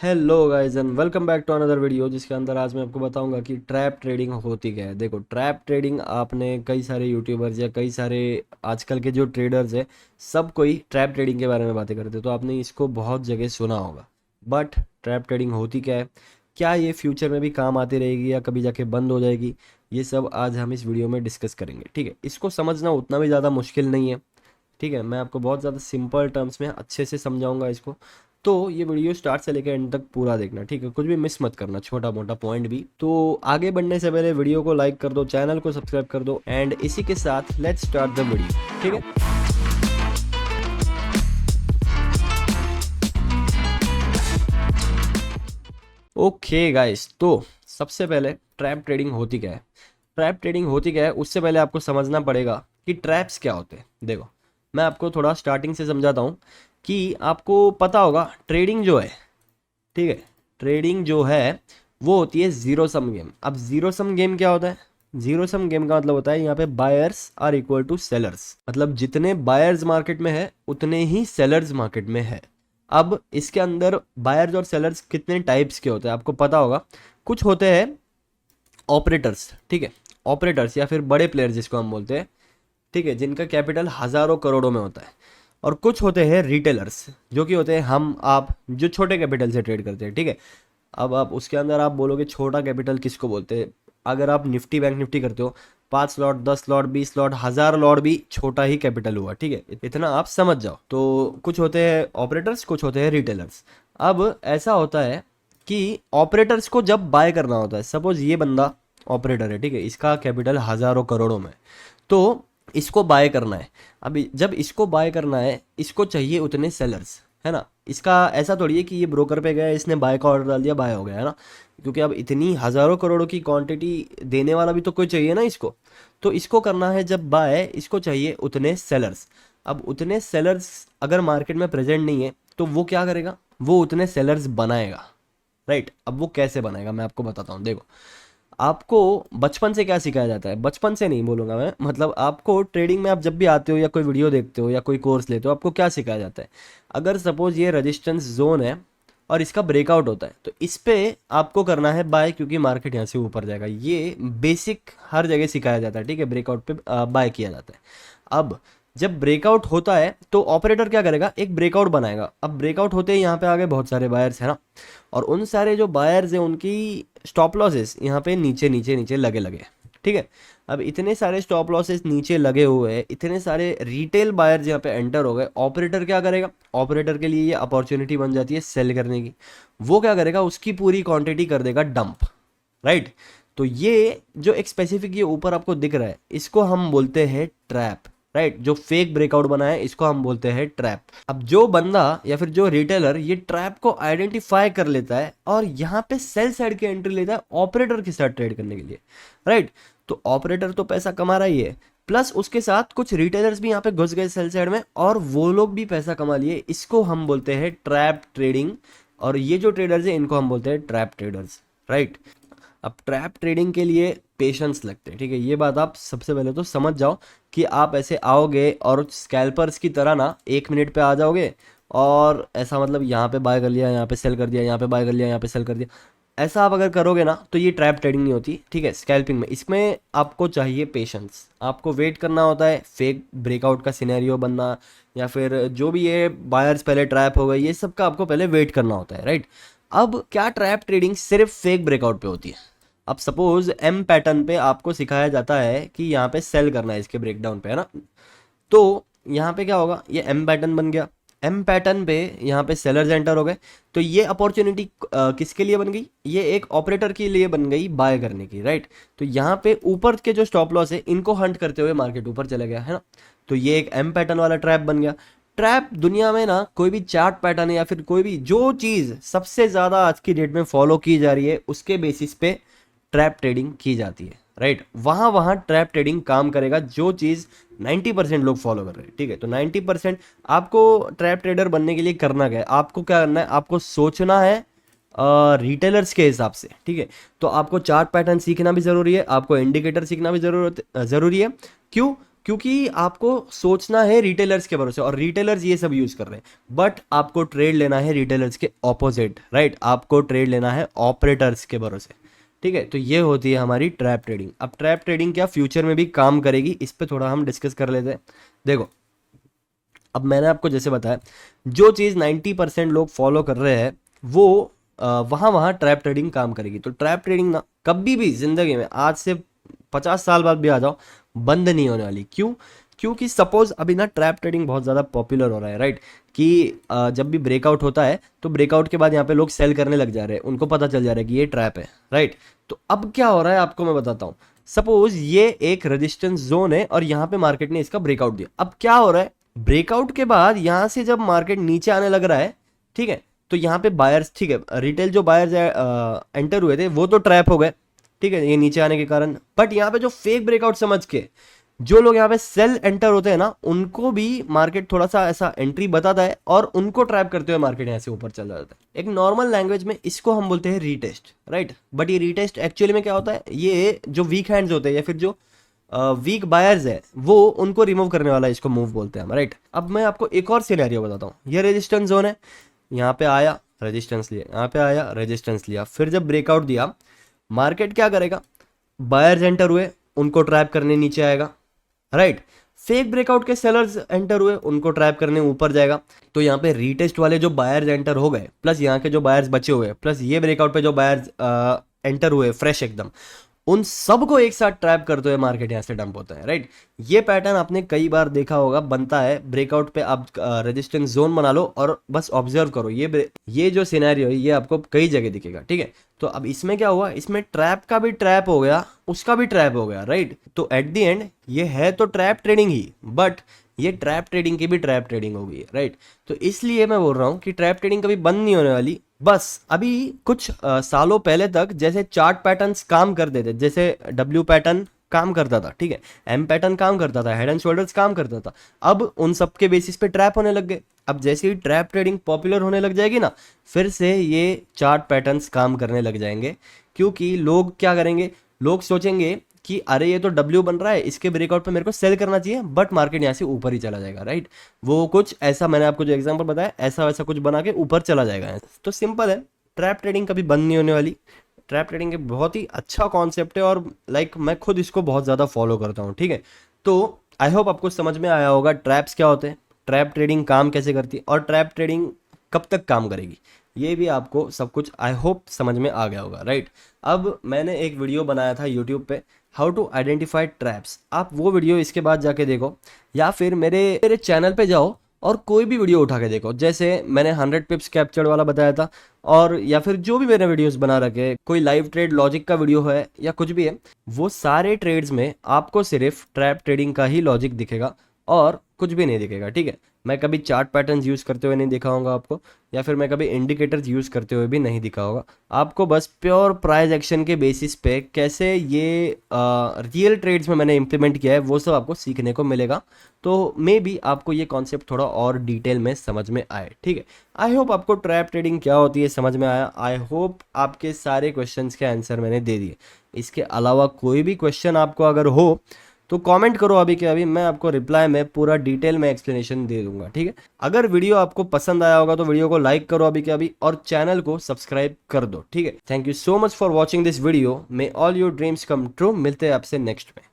Hello guys and welcome back to another video जिसके अंदर आज मैं आपको बताऊंगा कि ट्रैप ट्रेडिंग होती क्या है। देखो, ट्रैप ट्रेडिंग आपने कई सारे यूट्यूबर्स या कई सारे आजकल के जो ट्रेडर्स हैं सब कोई ट्रैप ट्रेडिंग के बारे में बातें करते हैं, तो आपने इसको बहुत जगह सुना होगा। बट ट्रैप ट्रेडिंग होती क्या है, क्या ये फ्यूचर में भी काम आती रहेगी या कभी जाके बंद हो जाएगी, ये सब आज हम इस वीडियो में डिस्कस करेंगे। ठीक है, इसको समझना उतना भी ज़्यादा मुश्किल नहीं है। ठीक है, मैं आपको बहुत ज़्यादा सिंपल टर्म्स में अच्छे से समझाऊंगा इसको। तो ये वीडियो स्टार्ट से लेकर एंड तक पूरा देखना, ठीक है, कुछ भी मिस मत करना, छोटा मोटा पॉइंट भी। तो आगे बढ़ने से पहले वीडियो को लाइक कर दो, चैनल को सब्सक्राइब कर दो एंड इसी के साथ लेट्स स्टार्ट द वीडियो। ठीक है, ओके गाइस, तो सबसे पहले ट्रैप ट्रेडिंग होती क्या है। ट्रैप ट्रेडिंग होती क्या है उससे पहले आपको समझना पड़ेगा कि ट्रैप्स क्या होते हैं। देखो, मैं आपको थोड़ा स्टार्टिंग से समझाता हूँ कि आपको पता होगा ट्रेडिंग जो है, ठीक है, ट्रेडिंग जो है वो होती है जीरो सम गेम। अब जीरो सम गेम क्या होता है? जीरो सम गेम का मतलब होता है यहाँ पे buyers are equal to sellers, मतलब जितने बायर्स मार्केट में है उतने ही सेलर्स मार्केट में है। अब इसके अंदर बायर्स और सेलर्स कितने टाइप्स के होते हैं आपको पता होगा। कुछ होते हैं ऑपरेटर्स, ठीक है, ऑपरेटर्स या फिर बड़े प्लेयर जिसको हम बोलते हैं, ठीक है, जिनका कैपिटल हजारों करोड़ों में होता है। और कुछ होते हैं रिटेलर्स, जो कि होते हैं हम आप, जो छोटे कैपिटल से ट्रेड करते हैं। ठीक है, अब आप उसके अंदर आप बोलोगे छोटा कैपिटल किसको बोलते हैं। अगर आप निफ्टी बैंक निफ्टी करते हो, 5 लॉट 10 लॉट 20 लॉट 1000 लॉट भी छोटा ही कैपिटल हुआ। ठीक है, इतना आप समझ जाओ। तो कुछ होते हैं ऑपरेटर्स, कुछ होते हैं रिटेलर्स। अब ऐसा होता है कि ऑपरेटर्स को जब बाय करना होता है, सपोज ये बंदा ऑपरेटर है, ठीक है, इसका कैपिटल हजारों करोड़ों में, तो इसको बाय करना है। अभी जब इसको बाय करना है, इसको चाहिए उतने सेलर्स, है ना। इसका ऐसा थोड़ी है कि ये ब्रोकर पे गया, इसने बाय का ऑर्डर डाल दिया, बाय हो गया, है ना। क्योंकि अब इतनी हजारों करोड़ों की क्वांटिटी देने वाला भी तो कोई चाहिए ना इसको। तो इसको करना है जब बाय, इसको चाहिए उतने सेलर्स। अब उतने सेलर्स अगर मार्केट में प्रेजेंट नहीं है तो वो क्या करेगा, वो उतने सेलर्स बनाएगा। राइट, अब वो कैसे बनाएगा मैं आपको बताता हूँ। देखो, आपको बचपन से क्या सिखाया जाता है, बचपन से नहीं बोलूंगा मैं, मतलब आपको ट्रेडिंग में आप जब भी आते हो या कोई वीडियो देखते हो या कोई कोर्स लेते हो, आपको क्या सिखाया जाता है। अगर सपोज ये रेजिस्टेंस जोन है और इसका ब्रेकआउट होता है तो इस पे आपको करना है बाय, क्योंकि मार्केट यहाँ से ऊपर जाएगा। ये बेसिक हर जगह सिखाया जाता है। ठीक है, ब्रेकआउट पे बाय किया जाता है। अब जब ब्रेकआउट होता है तो ऑपरेटर क्या करेगा, एक ब्रेकआउट बनाएगा। अब ब्रेकआउट होते ही यहाँ पे आगे बहुत सारे बायर्स है ना, और उन सारे जो बायर्स हैं उनकी स्टॉप लॉसेस यहाँ पे नीचे नीचे नीचे लगे लगे। ठीक है, अब इतने सारे स्टॉप लॉसेस नीचे लगे हुए हैं, इतने सारे रिटेल बायर्स यहाँ पे एंटर हो गए। ऑपरेटर क्या करेगा, ऑपरेटर के लिए ये अपॉर्चुनिटी बन जाती है सेल करने की। वो क्या करेगा, उसकी पूरी क्वांटिटी कर देगा डंप। राइट, तो ये जो एक स्पेसिफिक ये ऊपर आपको दिख रहा है, इसको हम बोलते हैं ट्रैप। राइट, जो फेक ब्रेकआउट बना है इसको हम बोलते हैं ट्रैप। अब जो बंदा या फिर जो रिटेलर ये ट्रैप को आइडेंटिफाई कर लेता है और यहाँ पे सेल साइड की एंट्री लेता है ऑपरेटर के साथ ट्रेड करने के लिए। राइट, तो ऑपरेटर तो पैसा कमा रहा ही है, प्लस उसके साथ कुछ रिटेलर्स भी यहाँ पे घुस गए सेल साइड में और वो लोग भी पैसा कमा लिए। इसको हम बोलते हैं ट्रैप ट्रेडिंग, और ये जो ट्रेडर्स है इनको हम बोलते हैं ट्रैप ट्रेडर्स। राइट, अब ट्रैप ट्रेडिंग के लिए पेशेंस लगते हैं। ठीक है, ये बात आप सबसे पहले तो समझ जाओ कि आप ऐसे आओगे और स्कैल्पर्स की तरह ना 1 मिनट पे आ जाओगे और ऐसा मतलब यहाँ पे बाय कर लिया, यहाँ पे सेल कर दिया, यहाँ पे बाय कर लिया, यहाँ पे सेल कर दिया, ऐसा आप अगर करोगे ना तो ये ट्रैप ट्रेडिंग नहीं होती। ठीक है, स्कैल्पिंग में इसमें आपको चाहिए पेशेंस, आपको वेट करना होता है फेक ब्रेकआउट का सिनेरियो बनना, या फिर जो भी ये बायर्स पहले ट्रैप हो गए, ये सब का आपको पहले वेट करना होता है। राइट, अब क्या ट्रैप ट्रेडिंग सिर्फ फेक ब्रेकआउट पे होती है। अब सपोज एम पैटर्न पे आपको सिखाया जाता है कि यहाँ पे सेल करना है इसके ब्रेकडाउन पे, है ना। तो यहाँ पे क्या होगा, ये एम पैटर्न बन गया। एम पैटर्न पे यहाँ पे सेलर्स एंटर हो गए, तो ये अपॉर्चुनिटी किसके लिए बन गई, ये एक ऑपरेटर के लिए बन गई बाय करने की। राइट, तो यहाँ पे ऊपर के जो स्टॉप लॉस है इनको हंट करते हुए मार्केट ऊपर चले गया, है ना। तो ये एक एम पैटर्न वाला ट्रैप बन गया। ट्रैप दुनिया में ना कोई भी चार्ट पैटर्न है या फिर कोई भी जो चीज़ सबसे ज़्यादा आज की डेट में फॉलो की जा रही है उसके बेसिस पे ट्रैप ट्रेडिंग की जाती है। राइट, वहाँ वहाँ ट्रैप ट्रेडिंग काम करेगा जो चीज़ 90% लोग फॉलो कर रहे हैं। ठीक है, तो 90% आपको ट्रैप ट्रेडर बनने के लिए करना क्या है, आपको क्या करना है, आपको सोचना है रिटेलर्स के हिसाब से। ठीक है, तो आपको चार्ट पैटर्न सीखना भी ज़रूरी है, आपको इंडिकेटर सीखना भी ज़रूरी है। क्यों? क्योंकि आपको सोचना है रिटेलर्स के भरोसे, और रिटेलर्स ये सब यूज कर रहे हैं, बट आपको ट्रेड लेना है रिटेलर्स के ऑपोजिट, राइट। आपको ट्रेड लेना है ऑपरेटर्स के भरोसे, ठीक है। तो ये होती है हमारी ट्रैप ट्रेडिंग। अब ट्रैप ट्रेडिंग क्या फ्यूचर में भी काम करेगी, इस पे थोड़ा हम डिस्कस कर लेते हैं। देखो, अब मैंने आपको जैसे बताया, जो चीज़ 90% लोग फॉलो कर रहे हैं वो वहाँ वहाँ ट्रैप ट्रेडिंग काम करेगी। तो ट्रैप ट्रेडिंग ना कभी भी ज़िंदगी में, आज से 50 साल बाद भी आ जाओ, बंद नहीं होने वाली। क्यों? क्योंकि सपोज अभी ना ट्रैप ट्रेडिंग बहुत ज़्यादा पॉपुलर हो रहा है, राइट। कि जब भी ब्रेकआउट होता है तो ब्रेकआउट के बाद यहाँ पे लोग सेल करने लग जा रहे हैं, उनको पता चल जा रहा है कि ये ट्रैप है, राइट। तो अब क्या हो रहा है आपको मैं बताता हूँ। सपोज ये एक रेजिस्टेंस जोन है और यहाँ पे मार्केट ने इसका ब्रेकआउट दिया। अब क्या हो रहा है, ब्रेकआउट के बाद यहाँ से जब मार्केट नीचे आने लग रहा है, ठीक है, तो यहाँ पे बायर्स, ठीक है, रिटेल जो बायर्स एंटर हुए थे वो तो ट्रैप हो गए, ठीक है, ये नीचे आने के कारण। बट यहाँ पे जो फेक ब्रेकआउट समझ के जो लोग यहाँ पे सेल एंटर होते हैं ना, उनको भी मार्केट थोड़ा सा ऐसा एंट्री बताता है और उनको ट्रैप करते हुए मार्केट यहाँ से ऊपर चल जाता है। एक नॉर्मल लैंग्वेज में इसको हम बोलते हैं रीटेस्ट, राइट। बट ये रीटेस्ट एक्चुअली में क्या होता है, ये जो वीक हैंड्स होते हैं या फिर जो वीक बायर्स है वो उनको रिमूव करने वाला इसको मूव बोलते हैं हम, राइट। अब मैं आपको एक और सिनेरियो बताता हूँ। ये रेजिस्टेंस जोन है, यहाँ पे आया रेजिस्टेंस लिया, यहाँ पे आया रेजिस्टेंस लिया, फिर जब ब्रेकआउट दिया मार्केट क्या करेगा, बायर्स एंटर हुए उनको ट्रैप करने नीचे आएगा, राइट। फेक ब्रेकआउट के सेलर्स एंटर हुए उनको ट्रैप करने ऊपर जाएगा। तो यहाँ पे रीटेस्ट वाले जो बायर्स एंटर हो गए प्लस यहाँ के जो बायर्स बचे हुए प्लस ये ब्रेकआउट पे जो बायर्स एंटर हुए फ्रेश एकदम, उन सबको एक साथ ट्रैप करते हुए मार्केट यहाँ से डंप होता है, राइट। ये पैटर्न आपने कई बार देखा होगा, बनता है ब्रेकआउट पे आप रेजिस्टेंस जोन बना लो और बस ऑब्जर्व करो। ये जो सिनेरियो है ये आपको कई जगह दिखेगा, ठीक है। तो अब इसमें क्या हुआ, इसमें ट्रैप का भी ट्रैप हो गया, उसका भी ट्रैप हो गया, राइट। तो एट द एंड ये है तो ट्रैप ट्रेडिंग ही, बट ये ट्रैप ट्रेडिंग की भी ट्रैप ट्रेडिंग हो गई है, राइट। तो इसलिए मैं बोल रहा हूँ कि ट्रैप ट्रेडिंग कभी बंद नहीं होने वाली। बस अभी कुछ सालों पहले तक जैसे चार्ट पैटर्न्स काम करते थे, जैसे डब्ल्यू पैटर्न काम करता था, ठीक है, एम पैटर्न काम करता था, हेड एंड शोल्डर्स काम करता था, अब उन सब के बेसिस पे ट्रैप होने लग गए। अब जैसे ही ट्रैप ट्रेडिंग पॉपुलर होने लग जाएगी ना, फिर से ये चार्ट पैटर्न्स काम करने लग जाएंगे। क्योंकि लोग क्या करेंगे, लोग सोचेंगे कि अरे ये तो डब्ल्यू बन रहा है, इसके ब्रेकआउट पे मेरे को सेल करना चाहिए, बट मार्केट यहाँ से ऊपर ही चला जाएगा, राइट। वो कुछ ऐसा, मैंने आपको जो एग्जांपल बताया ऐसा वैसा कुछ बना के ऊपर चला जाएगा। तो सिंपल है, ट्रैप ट्रेडिंग कभी बंद नहीं होने वाली। ट्रैप ट्रेडिंग के बहुत ही अच्छा कॉन्सेप्ट है और लाइक मैं खुद इसको बहुत ज़्यादा फॉलो करता हूँ, ठीक है। तो आई होप आपको समझ में आया होगा ट्रैप्स क्या होते हैं, ट्रैप ट्रेडिंग काम कैसे करती है और ट्रैप ट्रेडिंग कब तक काम करेगी, ये भी आपको सब कुछ आई होप समझ में आ गया होगा, राइट। अब मैंने एक वीडियो बनाया था यूट्यूब पे, हाउ टू आइडेंटिफाई ट्रैप्स, आप वो वीडियो इसके बाद जाके देखो, या फिर मेरे चैनल पे जाओ और कोई भी वीडियो उठा के देखो। जैसे मैंने 100 पिप्स कैप्चर्ड वाला बताया था, और या फिर जो भी मैंने वीडियोस बना रखे, कोई लाइव ट्रेड लॉजिक का वीडियो है या कुछ भी है, वो सारे ट्रेड्स में आपको सिर्फ ट्रैप ट्रेडिंग का ही लॉजिक दिखेगा और कुछ भी नहीं दिखेगा, ठीक है। मैं कभी चार्ट पैटर्न्स यूज़ करते हुए नहीं दिखा होगा आपको, या फिर मैं कभी इंडिकेटर्स यूज़ करते हुए भी नहीं दिखा होगा आपको। बस प्योर प्राइस एक्शन के बेसिस पे कैसे ये रियल ट्रेड्स में मैंने इंप्लीमेंट किया है वो सब आपको सीखने को मिलेगा। तो मे बी आपको ये कॉन्सेप्ट थोड़ा और डिटेल में समझ में आए, ठीक है। आई होप आपको ट्रैप ट्रेडिंग क्या होती है समझ में आया। आई होप आपके सारे क्वेश्चंस के आंसर मैंने दे दिए। इसके अलावा कोई भी क्वेश्चन आपको अगर हो तो कमेंट करो अभी के अभी, मैं आपको रिप्लाई में पूरा डिटेल में एक्सप्लेनेशन दे दूंगा, ठीक है। अगर वीडियो आपको पसंद आया होगा तो वीडियो को लाइक करो अभी के अभी और चैनल को सब्सक्राइब कर दो, ठीक है। Thank you so much for watching this video. May all your dreams come true. मिलते हैं आपसे नेक्स्ट में।